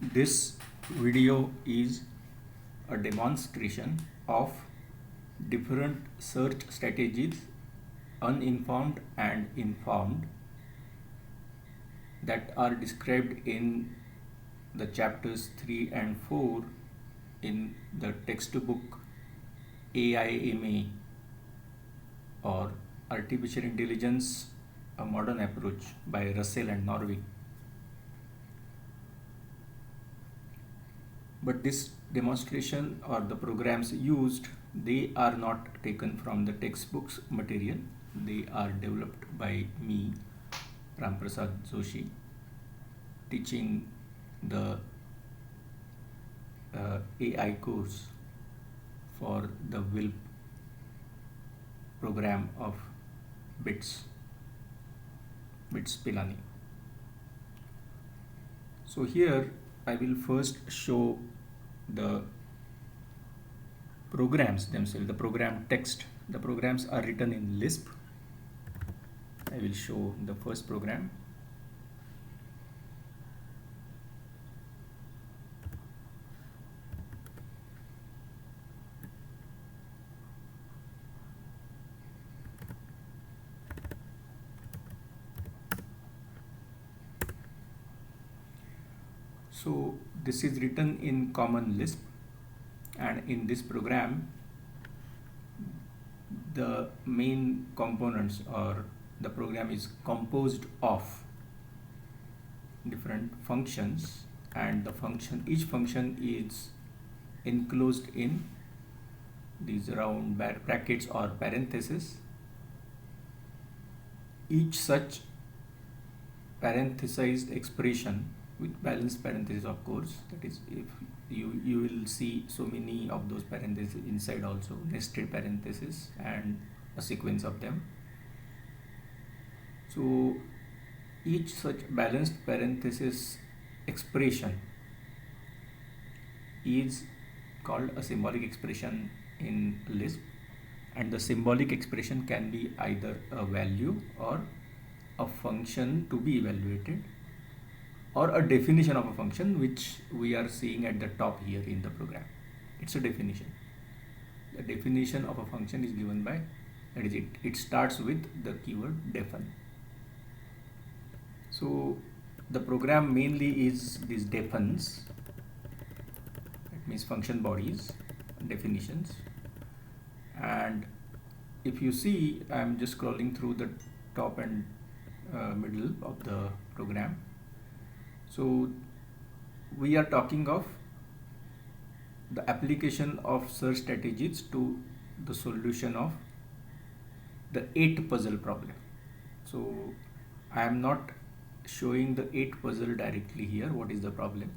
This video is a demonstration of different search strategies, uninformed and informed, that are described in the chapters 3 and 4 in the textbook AIMA, or Artificial Intelligence, a Modern Approach, by Russell and Norvig. But this demonstration or the programs used, they are not taken from the textbooks material. They are developed by me, Ramprasad Joshi, teaching the AI course for the WILP program of BITS Pilani. So here I will first show the programs themselves, the program text. The programs are written in Lisp. I will show the first program. So this is written in Common Lisp, and in this program the main components, or the program is composed of different functions, and each function is enclosed in these round brackets or parentheses. Each such parenthesized expression, with balanced parentheses of course, that is, if you will see so many of those parentheses inside, also nested parentheses and a sequence of them. So each such balanced parenthesis expression is called a symbolic expression in Lisp, and the symbolic expression can be either a value or a function to be evaluated, or a definition of a function, which we are seeing at the top here in the program. It's a definition. The definition of a function is given by, that is, it starts with the keyword defin. So the program mainly is these defins, that means function bodies, definitions. And if you see, I'm just scrolling through the top and middle of the program. So we are talking of the application of search strategies to the solution of the 8 puzzle problem. So I am not showing the 8 puzzle directly here. What is the problem?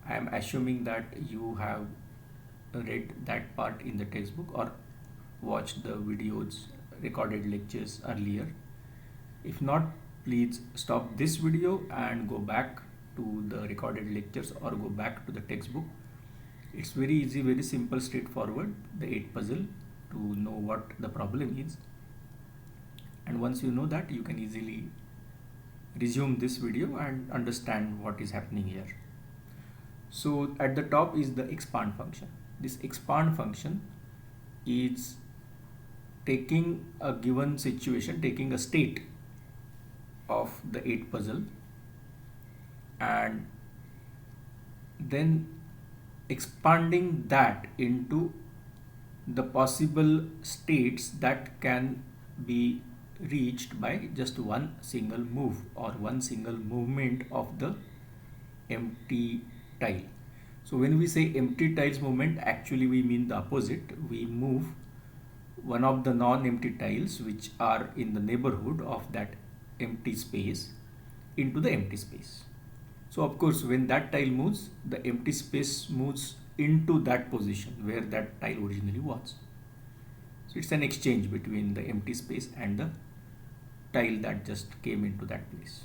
I am assuming that you have read that part in the textbook or watched the videos, recorded lectures earlier. If not, please stop this video and go back to the recorded lectures or go back to the textbook. It's very easy, very simple, straightforward, the 8 puzzle, to know what the problem is. And once you know that, you can easily resume this video and understand what is happening here. So at the top is the expand function. This expand function is taking a given situation, taking a state of the 8 puzzle, and then expanding that into the possible states that can be reached by just one single move or one single movement of the empty tile. So when we say empty tiles movement, actually we mean the opposite. We move one of the non-empty tiles which are in the neighborhood of that empty space into the empty space. So of course, when that tile moves, the empty space moves into that position where that tile originally was. So it's an exchange between the empty space and the tile that just came into that place.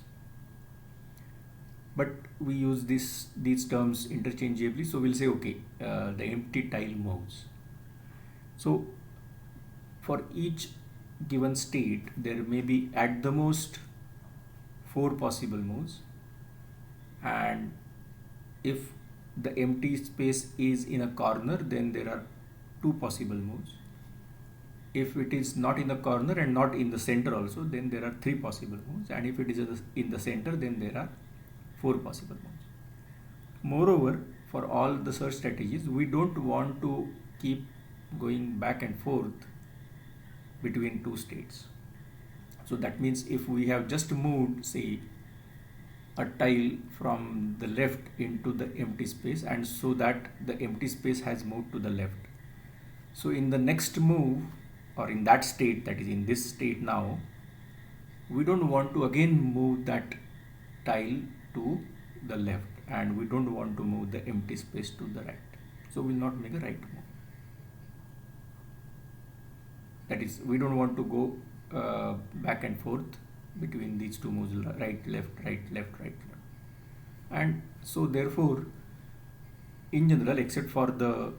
But we use these terms interchangeably, so we'll say, okay, the empty tile moves. So for each given state, there may be at the most 4 possible moves, and if the empty space is in a corner, then there are two possible moves. If it is not in the corner and not in the center also, then there are three possible moves, and if it is in the center, then there are four possible moves. Moreover, for all the search strategies, we don't want to keep going back and forth between two states. So that means if we have just moved, say, a tile from the left into the empty space, and so that the empty space has moved to the left. So in the next move, or in that state, that is in this state now, we don't want to again move that tile to the left, and we don't want to move the empty space to the right. So we'll not make a right move. That is, we don't want to go back and forth between these two moves, right, left, right, left, right, left. And so therefore, in general, except for the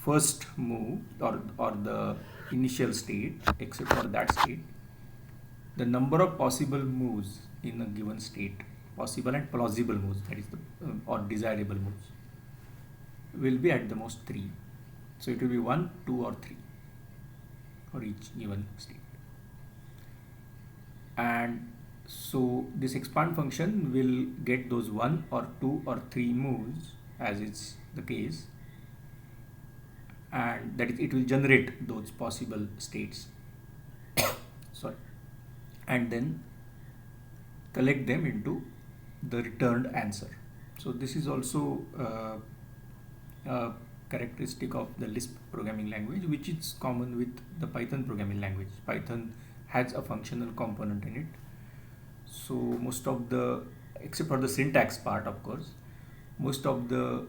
first move or the initial state, except for that state, the number of possible moves in a given state, possible and plausible moves, that is the or desirable moves, will be at the most 3. So it will be 1, 2 or 3 for each given state. And so this expand function will get those 1 or 2 or 3 moves, as is the case, and that is, it will generate those possible states sorry, and then collect them into the returned answer. So this is also a characteristic of the Lisp programming language, which is common with the Python programming language. Python has a functional component in it. So most of the, except for the syntax part, of course, most of the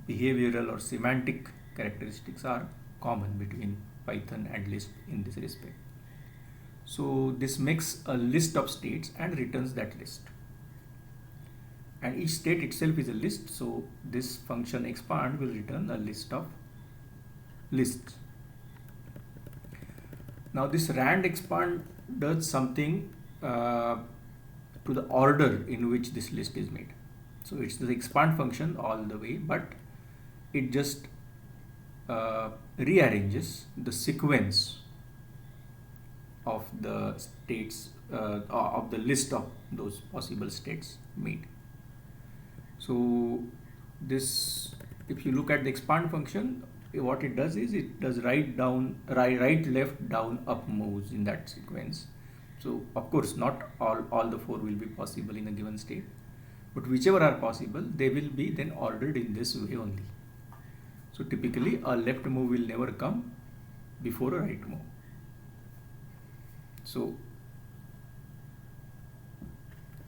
behavioral or semantic characteristics are common between Python and Lisp in this respect. So this makes a list of states and returns that list. And each state itself is a list, so this function expand will return a list of lists. Now this rand expand does something to the order in which this list is made. So it's the expand function all the way, but it just rearranges the sequence of the states of the list of those possible states made. So this, if you look at the expand function, what it does is it does right, left, down, up moves in that sequence. So of course not all the 4 will be possible in a given state, but whichever are possible, they will be then ordered in this way only. So typically a left move will never come before a right move. So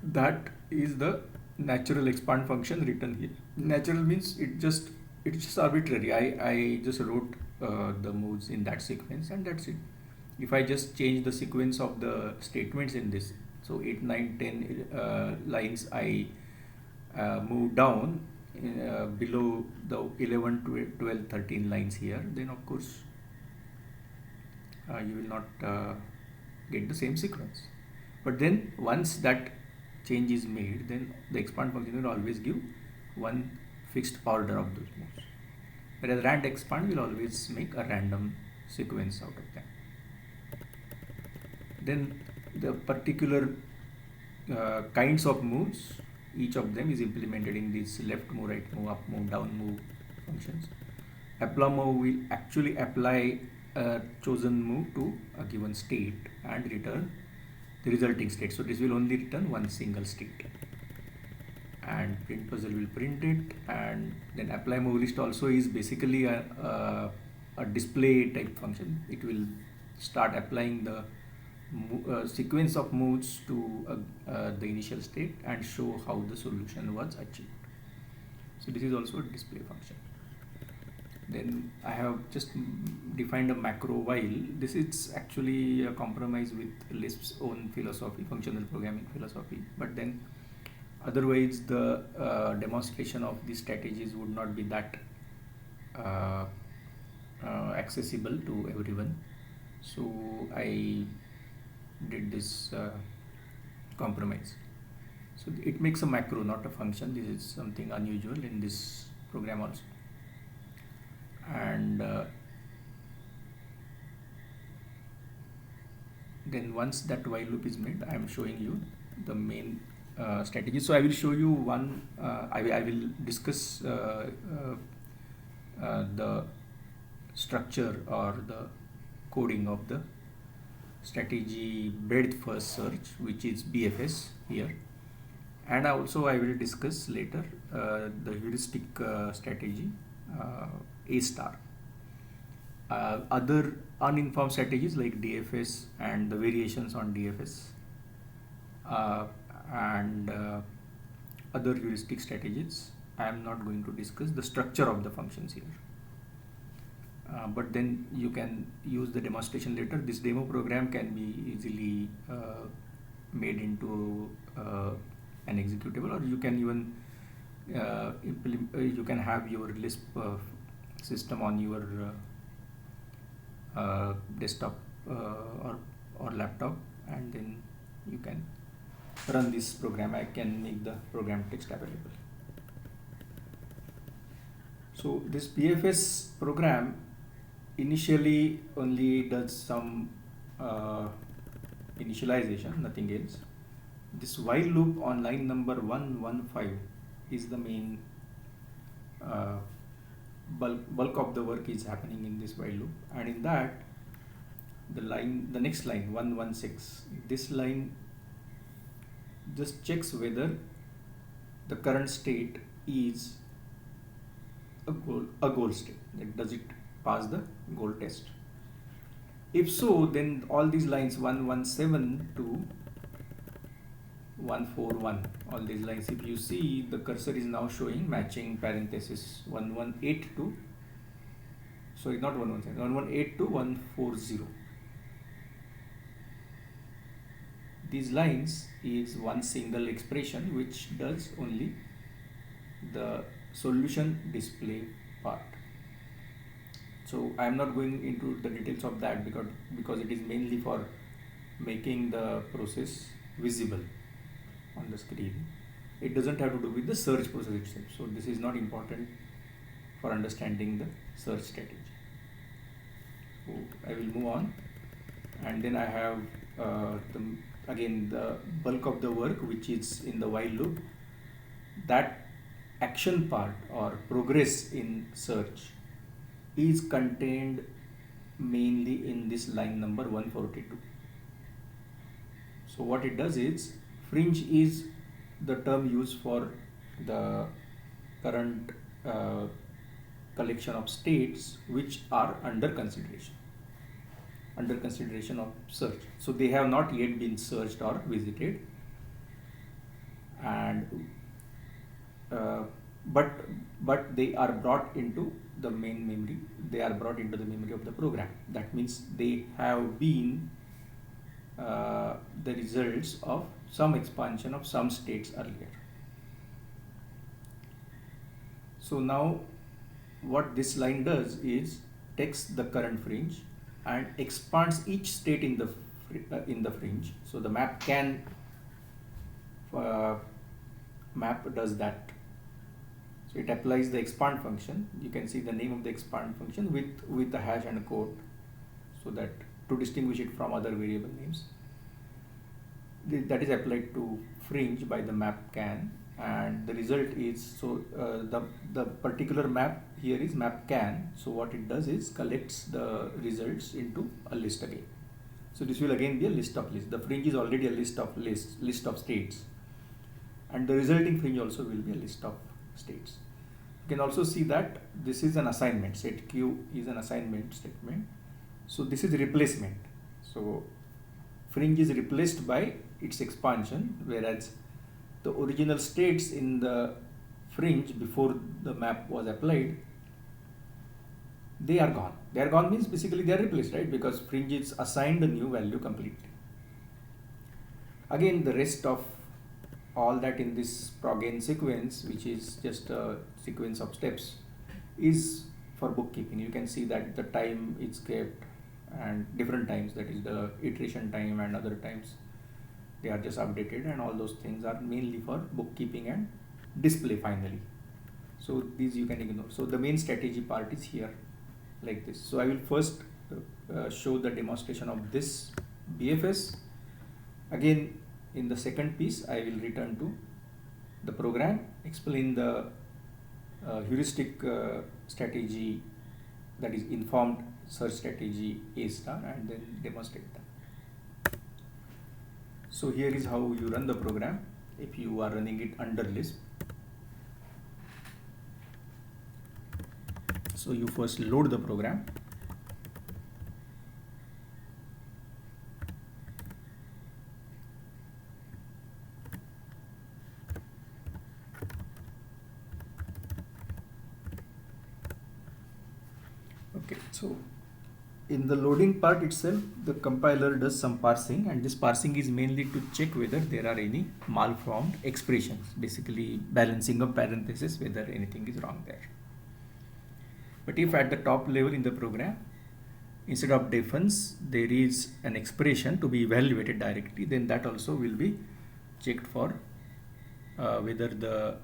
that is the natural expand function written here. Natural means it's just arbitrary. I just wrote the moves in that sequence, and that's it. If I just change the sequence of the statements in this, so 8, 9, 10 lines, I move down below the 11, 12, 13 lines here, then of course you will not get the same sequence. But then once that change is made, then the expand function will always give one fixed order of those moves, whereas rand expand will always make a random sequence out of them. Then the particular kinds of moves, each of them is implemented in these left move, right move, up move, down move functions. Apply move will actually apply a chosen move to a given state and return the resulting state. So this will only return one single state. And print puzzle will print it, and then apply move list also is basically a display type function. It will start applying the sequence of moves to the initial state and show how the solution was achieved. So this is also a display function. Then I have just defined a macro while. This is actually a compromise with Lisp's own philosophy, functional programming philosophy, but then otherwise the demonstration of these strategies would not be that accessible to everyone. So I did this compromise. So it makes a macro, not a function. This is something unusual in this program also. And then once that while loop is made, I am showing you the main strategy. So I will show you one, I will discuss the structure or the coding of the strategy breadth first search, which is BFS here. And also I will discuss later the heuristic strategy A star. Other uninformed strategies like DFS and the variations on DFS and other heuristic strategies. I am not going to discuss the structure of the functions here. But then you can use the demonstration later. This demo program can be easily made into an executable, or you can even you can have your Lisp system on your desktop or laptop, and then you can run this program. I can make the program text available. So this BFS program initially only does some initialization, nothing else. This while loop on line number 115 is the main bulk of the work is happening in this while loop, and in that the next line 116, this line just checks whether the current state is a goal state. That does it pass the goal test? If so, then all these lines 117 to 141, all these lines, if you see, the cursor is now showing matching parenthesis 118 to, sorry, not 117, 118 to 140. These lines is one single expression which does only the solution display part. So I am not going into the details of that because it is mainly for making the process visible on the screen. It doesn't have to do with the search process itself. So this is not important for understanding the search strategy. So I will move on, and then I have again the bulk of the work, which is in the while loop. That action part or progress in search is contained mainly in this line number 142. So what it does is, fringe is the term used for the current collection of states which are under consideration of search. So they have not yet been searched or visited, and but they are brought into the main memory. They are brought into the memory of the program. That means they have been the results of some expansion of some states earlier. So now what this line does is takes the current fringe and expands each state in the fringe. So the map does that. So it applies the expand function. You can see the name of the expand function with the hash and a quote, so that to distinguish it from other variable names. That is applied to fringe by the map can, and the result is, so the particular map here is map can. So what it does is collects the results into a list again. So this will again be a list of lists. The fringe is already a list of states, and the resulting fringe also will be a list of states. You can also see that this is an assignment. Set q is an assignment statement. So this is replacement. So fringe is replaced by its expansion, whereas the original states in the fringe before the map was applied, they are gone. They are gone means basically they are replaced, right? Because fringe is assigned a new value completely. Again, the rest of all that in this progn sequence, which is just a sequence of steps, is for bookkeeping. You can see that the time is kept and different times, that is the iteration time and other times they are just updated, and all those things are mainly for bookkeeping and display finally. So these you can ignore. So the main strategy part is here like this. So I will first show the demonstration of this BFS. Again, in the second piece I will return to the program, explain the heuristic strategy, that is informed search strategy A star, and then demonstrate that. So here is how you run the program if you are running it under Lisp. So you first load the program. Okay, so in the loading part itself, the compiler does some parsing, and this parsing is mainly to check whether there are any malformed expressions, basically balancing of parentheses, whether anything is wrong there. But if at the top level in the program, instead of defense, there is an expression to be evaluated directly, then that also will be checked for whether the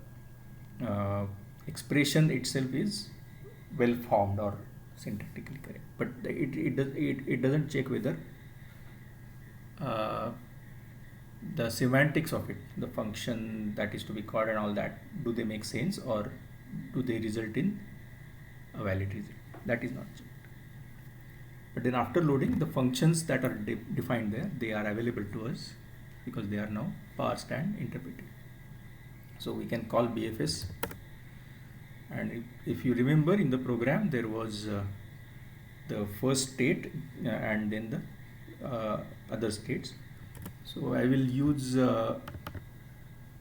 expression itself is well formed or syntactically correct. But it doesn't check whether the semantics of it, the function that is to be called and all that, do they make sense or do they result in a valid result? That is not checked. But then after loading, the functions that are defined there, they are available to us because they are now parsed and interpreted. So we can call BFS, and if you remember in the program, there was the first state and then the other states. So I will use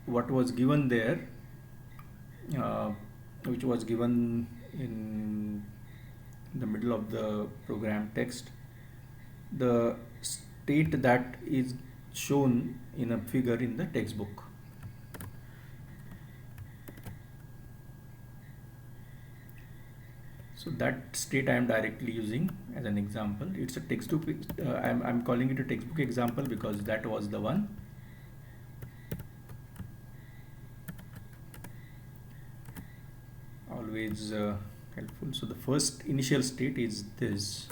what was given there, which was given in the middle of the program text, the state that is shown in a figure in the textbook. So that state I am directly using as an example. It's a textbook. I'm calling it a textbook example because that was the one. Always helpful. So the first initial state is this,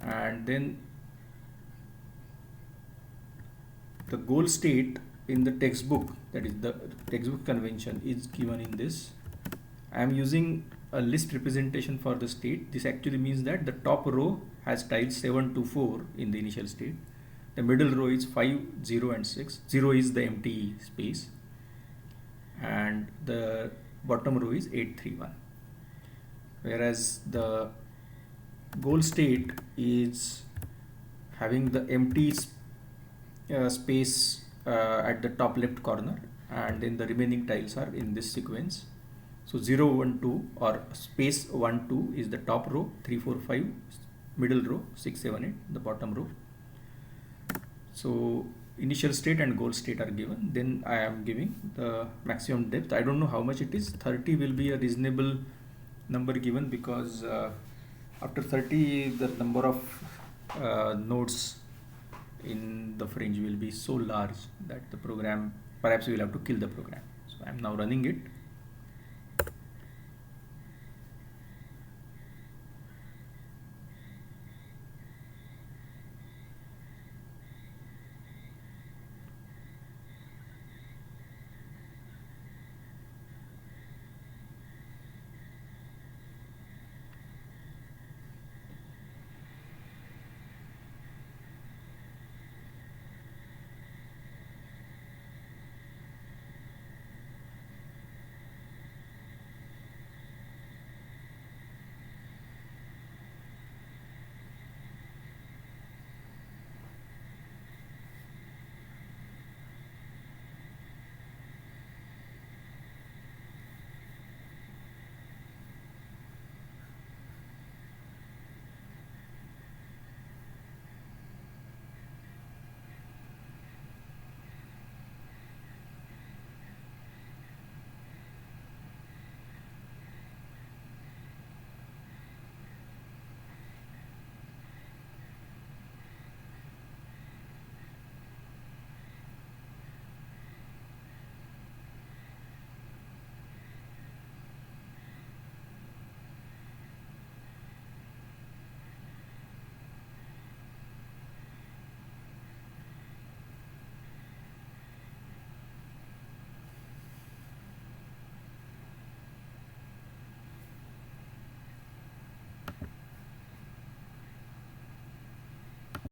and then the goal state in the textbook, that is the textbook convention, is given in this. I am using a list representation for the state. This actually means that the top row has tiles 7 to 4 in the initial state. The middle row is 5, 0 and 6. 0 is the empty space, and the bottom row is 8, 3, 1. Whereas the goal state is having the empty space at the top left corner, and then the remaining tiles are in this sequence. So 0, 1, 2 or space 1, 2 is the top row, 3, 4, 5 middle row, 6, 7, 8 the bottom row. So initial state and goal state are given. Then I am giving the maximum depth. I don't know how much it is. 30 will be a reasonable number given because after 30 the number of nodes in the fringe will be so large that the program, perhaps we will have to kill the program. So I am now running it.